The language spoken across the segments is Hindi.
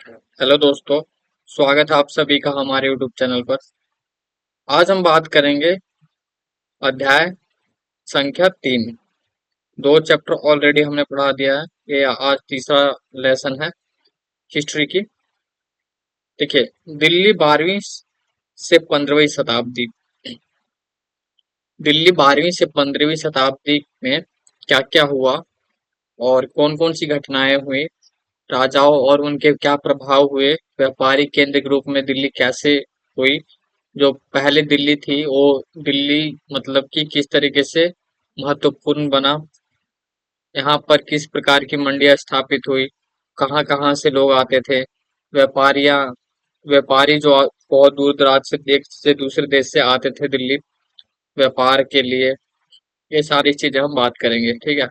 हेलो दोस्तों, स्वागत है आप सभी का हमारे यूट्यूब चैनल पर। आज हम बात करेंगे अध्याय संख्या 3। दो चैप्टर ऑलरेडी हमने पढ़ा दिया है। ये आज तीसरा लेसन है हिस्ट्री की। देखिए, दिल्ली 12वीं से 15वीं शताब्दी। दिल्ली 12वीं से 15वीं शताब्दी में क्या क्या हुआ और कौन कौन सी घटनाएं हुई, राजाओं और उनके क्या प्रभाव हुए, व्यापारिक केंद्र के रूप में दिल्ली कैसे हुई, जो पहले दिल्ली थी वो दिल्ली मतलब कि किस तरीके से महत्वपूर्ण बना, यहाँ पर किस प्रकार की मंडियां स्थापित हुई, कहाँ कहाँ से लोग आते थे, व्यापारियां व्यापारी जो बहुत दूर दराज से देश से दूसरे देश से आते थे दिल्ली व्यापार के लिए। ये सारी चीजें हम बात करेंगे, ठीक है।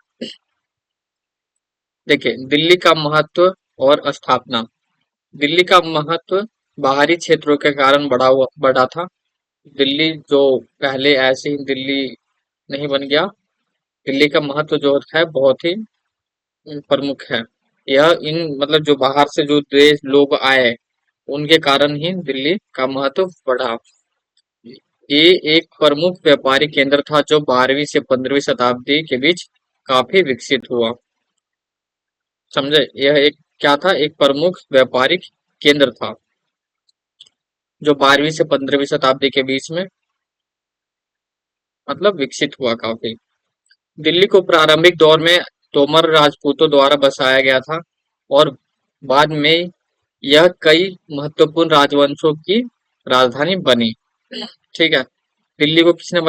देखिए, दिल्ली का महत्व और स्थापना। दिल्ली का महत्व बाहरी क्षेत्रों के कारण बढ़ा था। दिल्ली जो पहले ऐसे ही दिल्ली नहीं बन गया। दिल्ली का महत्व जो है बहुत ही प्रमुख है। यह इन मतलब जो बाहर से जो देश लोग आए उनके कारण ही दिल्ली का महत्व बढ़ा। ये एक प्रमुख व्यापारिक केंद्र था जो 12वीं से 15वीं शताब्दी के बीच काफी विकसित हुआ। समझे, यह एक क्या था, एक प्रमुख व्यापारिक केंद्र था जो 12वीं से 15वीं शताब्दी के बीच में मतलब विकसित हुआ काफी। दिल्ली को प्रारंभिक दौर में तोमर राजपूतों द्वारा बसाया गया था और बाद में यह कई महत्वपूर्ण राजवंशों की राजधानी बनी। ठीक है, दिल्ली को किसने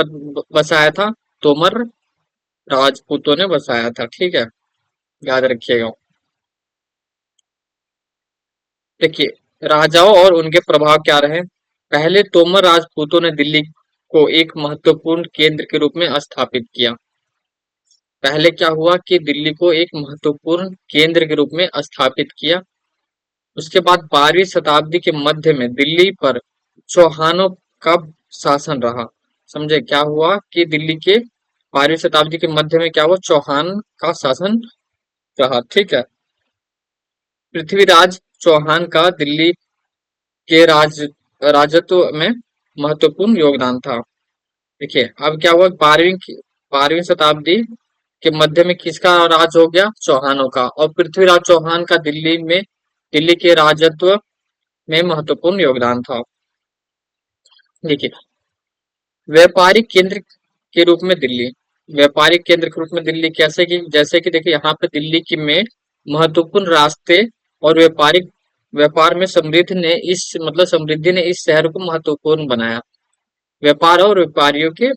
बसाया था? तोमर राजपूतों ने बसाया था, ठीक है, याद रखिएगा। देखिए, राजाओं और उनके प्रभाव क्या रहे। पहले तोमर राजपूतों ने दिल्ली को एक महत्वपूर्ण केंद्र के रूप में स्थापित किया। पहले क्या हुआ कि दिल्ली को एक महत्वपूर्ण केंद्र के रूप में स्थापित किया। उसके बाद 12वीं शताब्दी के मध्य में दिल्ली पर चौहानों का शासन रहा। समझे, क्या हुआ कि दिल्ली के 12वीं शताब्दी के मध्य में क्या हुआ, चौहान का शासन रहा, ठीक है। पृथ्वीराज चौहान का दिल्ली के राजत्व में महत्वपूर्ण योगदान था। देखिए, अब क्या हुआ, 12वीं शताब्दी के मध्य में किसका राज हो गया? चौहानों का। और पृथ्वीराज चौहान का दिल्ली के राजत्व में महत्वपूर्ण योगदान था। देखिए, व्यापारिक केंद्र के रूप में दिल्ली। व्यापारिक केंद्र के रूप में दिल्ली कैसे कि जैसे कि देखिए, यहाँ पे दिल्ली की में महत्वपूर्ण रास्ते और व्यापार में समृद्धि ने इस शहर को महत्वपूर्ण बनाया। व्यापार और व्यापारियों के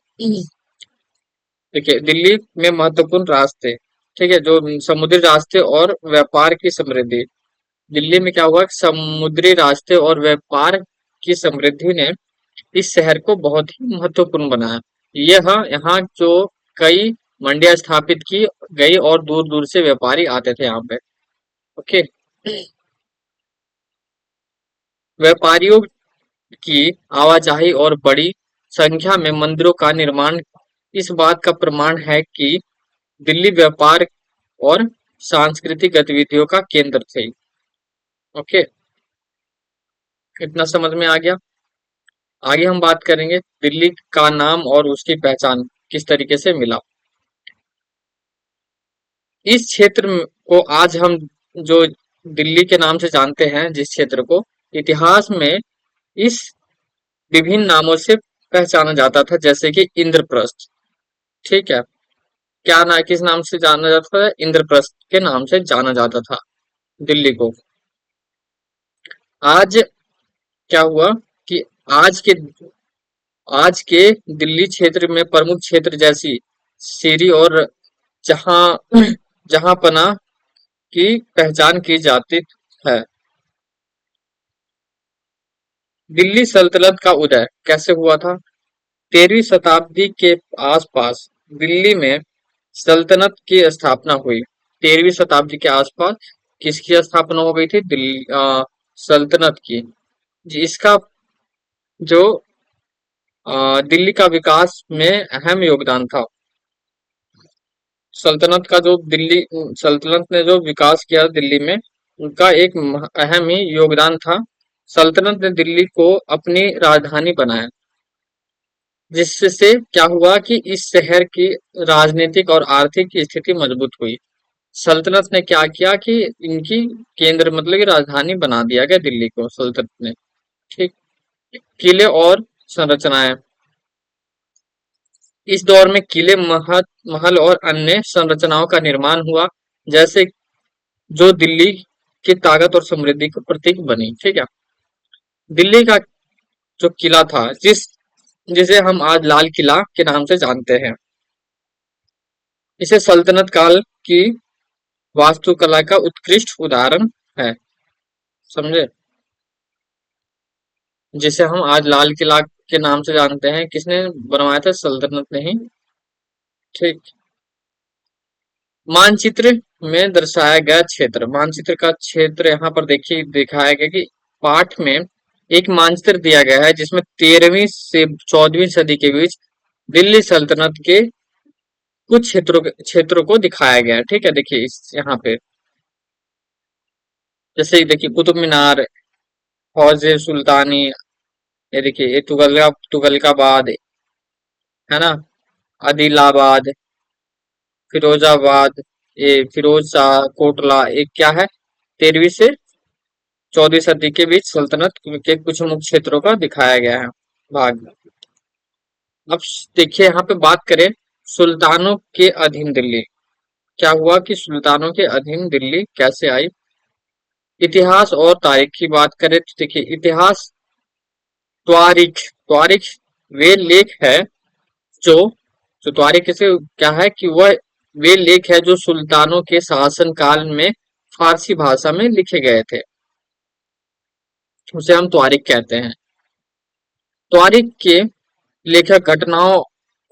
देखिए, दिल्ली में महत्वपूर्ण रास्ते, ठीक है, जो समुद्री रास्ते और व्यापार की समृद्धि। दिल्ली में क्या हुआ, समुद्री रास्ते और व्यापार की समृद्धि ने इस शहर को बहुत ही महत्वपूर्ण बनाया। यह यहाँ जो कई मंडियां स्थापित की गई और दूर दूर से व्यापारी आते थे यहाँ पे। ओके, व्यापारियों की आवाजाही और बड़ी संख्या में मंदिरों का निर्माण इस बात का प्रमाण है कि दिल्ली व्यापार और सांस्कृतिक गतिविधियों का केंद्र थे। ओके, इतना समझ में आ गया। आगे हम बात करेंगे दिल्ली का नाम और उसकी पहचान किस तरीके से मिला। इस को आज हम जो दिल्ली के नाम से जानते हैं, जिस क्षेत्र को इतिहास में इस विभिन्न नामों से पहचाना जाता था, जैसे कि इंद्रप्रस्थ, ठीक है। किस नाम से जाना जाता था? इंद्रप्रस्थ के नाम से जाना जाता था दिल्ली को। आज क्या हुआ कि आज के दिल्ली क्षेत्र में प्रमुख क्षेत्र जैसी सीरी और जहां जहांपना की पहचान की जाती है। दिल्ली सल्तनत का उदय कैसे हुआ था? 13वीं शताब्दी के आसपास दिल्ली में सल्तनत की स्थापना हुई। 13वीं शताब्दी के आसपास किसकी स्थापना हो गई थी? सल्तनत की। इसका जो दिल्ली का विकास में अहम योगदान था। सल्तनत ने जो विकास किया दिल्ली में, उनका एक अहम ही योगदान था। सल्तनत ने दिल्ली को अपनी राजधानी बनाया, जिससे क्या हुआ कि इस शहर की राजनीतिक और आर्थिक स्थिति मजबूत हुई। सल्तनत ने क्या किया कि इनकी केंद्र मतलब की राजधानी बना दिया गया दिल्ली को सल्तनत ने। ठीक। किले और संरचनाएं। इस दौर में किले, महल और अन्य संरचनाओं का निर्माण हुआ, जैसे जो दिल्ली की ताकत और समृद्धि का प्रतीक बनी। ठीक है। दिल्ली का जो किला था, जिसे हम आज लाल किला के नाम से जानते हैं, इसे सल्तनत काल की वास्तुकला का उत्कृष्ट उदाहरण है। समझे? जिसे हम आज लाल किला के नाम से जानते हैं, किसने बनवाया था? सल्तनत ने ही। ठीक। मानचित्र में दर्शाया गया क्षेत्र, मानचित्र का क्षेत्र यहाँ पर देखिए दिखाया गया कि पाठ में एक मानचित्र दिया गया है, जिसमें 13वीं से 14वीं सदी के बीच दिल्ली सल्तनत के कुछ क्षेत्रों को दिखाया गया है। ठीक है। देखिए इस यहाँ पे जैसे देखिए कुतुब मीनार, हौज सुल्तानी, ये देखिए ये तुगलकाबाद, है ना, आदिलाबाद, फिरोजाबाद, ये फिरोज शाह कोटला, एक क्या है, 13वीं से 14वीं सदी के बीच सल्तनत के कुछ मुख्य क्षेत्रों का दिखाया गया है भाग। अब देखिए यहाँ पे बात करें सुल्तानों के अधीन दिल्ली, क्या हुआ कि सुल्तानों के अधीन दिल्ली कैसे आई। इतिहास और तारीख की बात करें तो देखिए इतिहास, त्वारिख, त्वारिख वे लेख है जो जो त्वारिख किसे क्या है कि वह वे लेख है जो सुल्तानों के शासन काल में फारसी भाषा में लिखे गए थे, उसे हम त्वारिख कहते हैं। त्वारिख के लेखक घटनाओं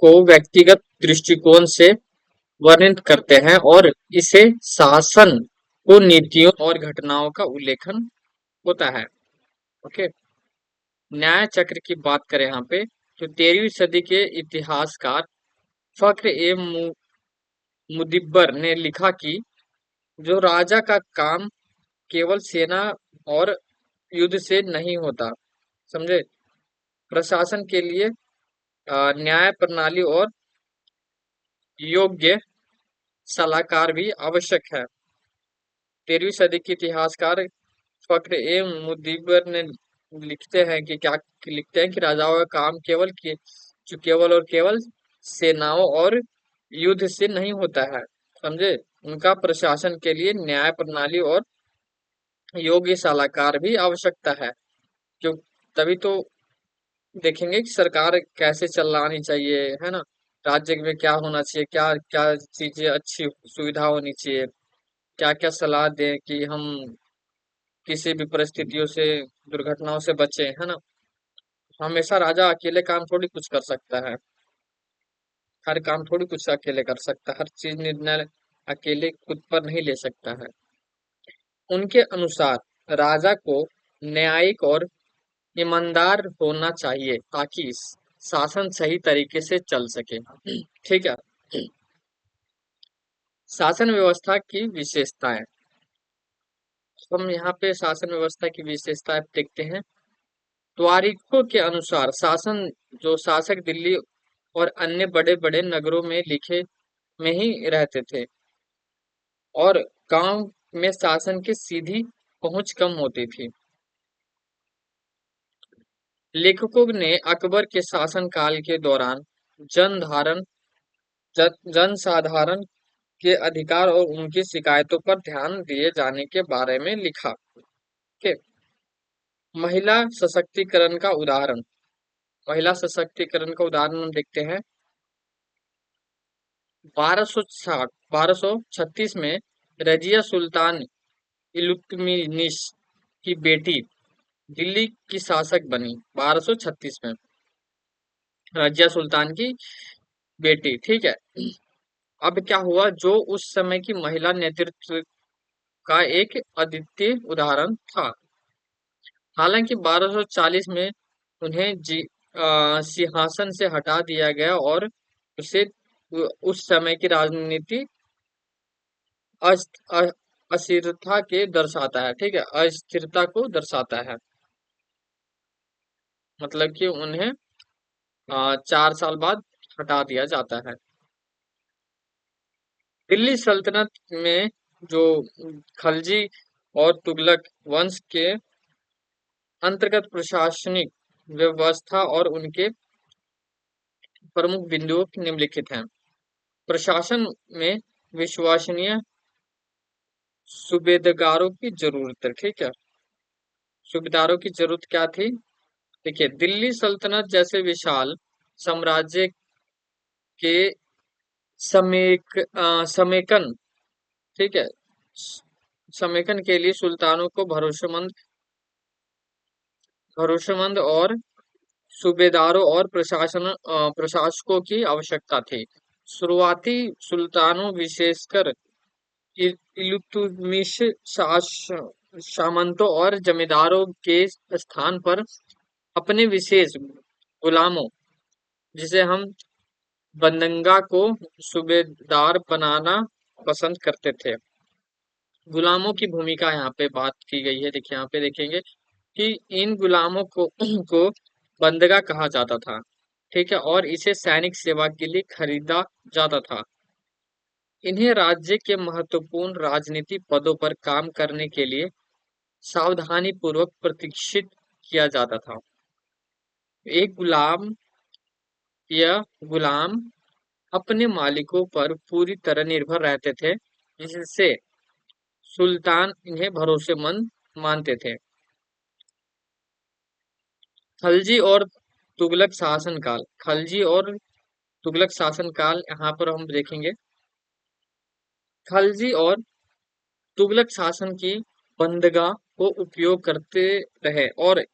को व्यक्तिगत दृष्टिकोण से वर्णित करते हैं और इसे शासन को नीतियों और घटनाओं का उल्लेखन होता है। ओके। न्याय चक्र की बात करें यहाँ पे तो 13वीं सदी के इतिहासकार फक्र ए मुदिब्बर ने लिखा कि जो राजा का काम केवल सेना और युद्ध से नहीं होता, समझे, प्रशासन के लिए न्याय प्रणाली और योग्य सलाहकार भी आवश्यक है। 13वीं सदी के इतिहासकार फक्र ए मुदिब्बर ने लिखते हैं कि क्या लिखते हैं कि राजाओं का काम केवल और केवल सेनाओं और युद्ध से नहीं होता है, समझे, उनका प्रशासन के लिए न्याय प्रणाली और योग्य सलाहकार भी आवश्यकता है। क्यों? तभी तो देखेंगे कि सरकार कैसे चलानी चाहिए, है ना, राज्य में क्या होना चाहिए, क्या क्या चीजें अच्छी सुविधा होनी चाहिए, क्या क्या सलाह दें कि हम किसी भी परिस्थितियों से, दुर्घटनाओं से बचे, है ना। हमेशा राजा अकेले काम थोड़ी कुछ कर सकता है, हर काम थोड़ी कुछ अकेले कर सकता है, हर चीज निर्णय अकेले खुद पर नहीं ले सकता है। उनके अनुसार राजा को न्यायिक और ईमानदार होना चाहिए ताकि शासन सही तरीके से चल सके। ठीक है। शासन व्यवस्था की विशेषताएं, हम यहाँ पे शासन व्यवस्था की विशेषताएं देखते हैं। तारीखों के अनुसार शासन, जो शासक दिल्ली और अन्य बड़े बड़े नगरों में लिखे में ही रहते थे और गांव में शासन की सीधी पहुंच कम होती थी। लेखकों ने अकबर के शासन काल के दौरान जनधारण जन साधारण के अधिकार और उनकी शिकायतों पर ध्यान दिए जाने के बारे में लिखा। के महिला सशक्तिकरण का उदाहरण, महिला सशक्तिकरण का उदाहरण हम देखते हैं। 1236 में रजिया सुल्तान इल्तुतमिश की बेटी दिल्ली की शासक बनी। 1236 में रजिया सुल्तान की बेटी। ठीक है। अब क्या हुआ, जो उस समय की महिला नेतृत्व का एक अद्वितीय उदाहरण था। हालांकि 1240 में उन्हें सिंहासन से हटा दिया गया और उसे उस समय की राजनीति अस्थिरता के दर्शाता है, ठीक है, अस्थिरता को दर्शाता है। मतलब कि उन्हें 4 साल बाद हटा दिया जाता है। दिल्ली सल्तनत में जो खलजी और तुगलक वंश के अंतर्गत प्रशासनिक व्यवस्था और उनके प्रमुख बिंदुओं निम्नलिखित हैं। प्रशासन में विश्वसनीय सूबेदारों की जरूरत है, ठीक है। सूबेदारों की जरूरत क्या थी? देखिए, दिल्ली सल्तनत जैसे विशाल साम्राज्य के समेकन, ठीक है, समेकन के लिए सुल्तानों को भरोसेमंद और सूबेदारों और प्रशासकों की आवश्यकता थी। शुरुआती सुल्तानों, विशेषकर इल्तुतमिश सामंतों और जमींदारों के स्थान पर अपने विशेष गुलामों, जिसे हम बंदंगा को सूबेदार बनाना पसंद करते थे। गुलामों की भूमिका यहाँ पे बात की गई है। देखिए, यहाँ पे देखेंगे कि इन गुलामों को को बंदगा कहा जाता था, ठीक है, और इसे सैनिक सेवा के लिए खरीदा जाता था। इन्हें राज्य के महत्वपूर्ण राजनीतिक पदों पर काम करने के लिए सावधानी पूर्वक प्रशिक्षित किया जाता था। एक गुलाम या गुलाम अपने मालिकों पर पूरी तरह निर्भर रहते थे, जिससे सुल्तान इन्हें भरोसेमंद मानते थे। खलजी और तुगलक शासनकाल, खलजी और तुगलक शासनकाल यहाँ पर हम देखेंगे। खलजी और तुगलक शासन की बंदगा को उपयोग करते रहे और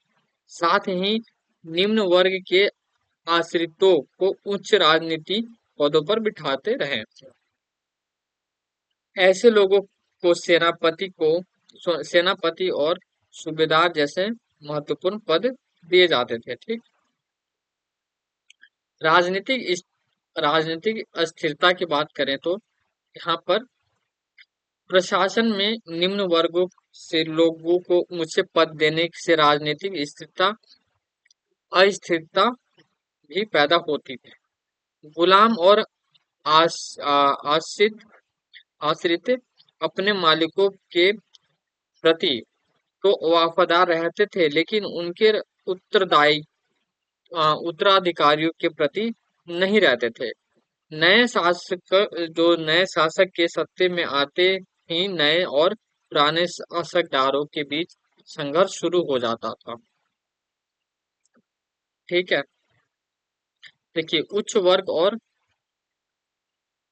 साथ ही निम्न वर्ग के आश्रितों को उच्च राजनीति पदों पर बिठाते रहे। ऐसे लोगों को सेनापति और सूबेदार जैसे महत्वपूर्ण पद दिए जाते थे, ठीक। राजनीतिक अस्थिरता की बात करें तो यहाँ पर प्रशासन में निम्न वर्गों से लोगों को ऊंचे पद देने से राजनीतिक स्थिरता अस्थिरता भी पैदा होती थी। गुलाम और आश्रित आश्रित अपने मालिकों के प्रति तो वफादार रहते थे, लेकिन उनके उत्तरदायी उत्तराधिकारियों के प्रति नहीं रहते थे। नए शासक के सत्ते में आते ही नए और पुराने शासकदारों के बीच संघर्ष शुरू हो जाता था, ठीक है। देखिए, उच्च वर्ग और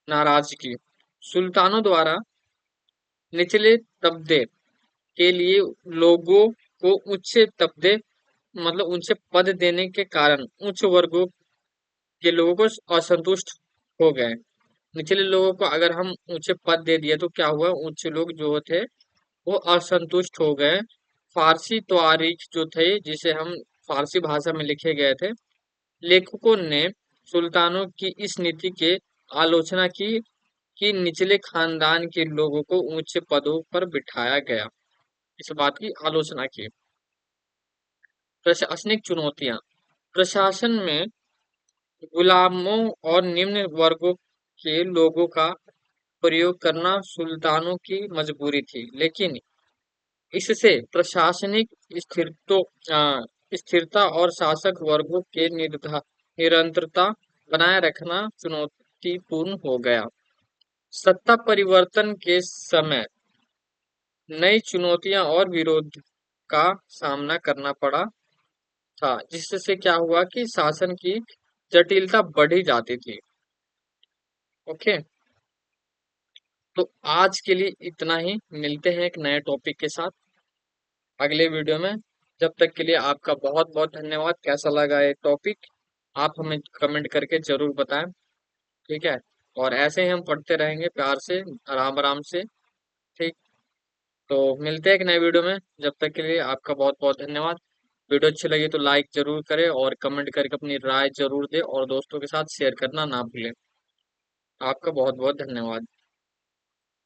नाराजगी, सुल्तानों द्वारा निचले तबके के लिए लोगों को उच्च तबके मतलब ऊंचे पद देने के कारण उच्च वर्गों के लोगों को असंतुष्ट हो गए। निचले लोगों को अगर हम ऊंचे पद दे दिए तो क्या हुआ, ऊंचे लोग जो थे वो असंतुष्ट हो गए। फारसी तारीख जो थे, जिसे हम फारसी भाषा में लिखे गए थे, लेखकों ने सुल्तानों की इस नीति के आलोचना की कि निचले खानदान के लोगों को ऊंचे पदों पर बिठाया गया। इस बात की आलोचना की। प्रशासनिक चुनौतियां, प्रशासन में गुलामों और निम्न वर्गों के लोगों का प्रयोग करना सुल्तानों की मजबूरी थी, लेकिन इससे प्रशासनिक स्थिरता और शासक वर्गों के निरंतरता बनाए रखना चुनौतीपूर्ण हो गया। सत्ता परिवर्तन के समय नई चुनौतियां और विरोध का सामना करना पड़ा था, जिससे क्या हुआ कि शासन की जटिलता बढ़ी जाती थी। ओके, तो आज के लिए इतना ही। मिलते हैं एक नए टॉपिक के साथ अगले वीडियो में। जब तक के लिए आपका बहुत बहुत धन्यवाद। कैसा लगा ये टॉपिक आप हमें कमेंट करके जरूर बताएं, ठीक है। और ऐसे ही हम पढ़ते रहेंगे प्यार से, आराम आराम से, ठीक। तो मिलते हैं एक नए वीडियो में। जब तक के लिए आपका बहुत बहुत धन्यवाद। वीडियो अच्छी लगी तो लाइक जरूर करें और कमेंट करके अपनी राय जरूर दें और दोस्तों के साथ शेयर करना ना भूलें। आपका बहुत बहुत धन्यवाद।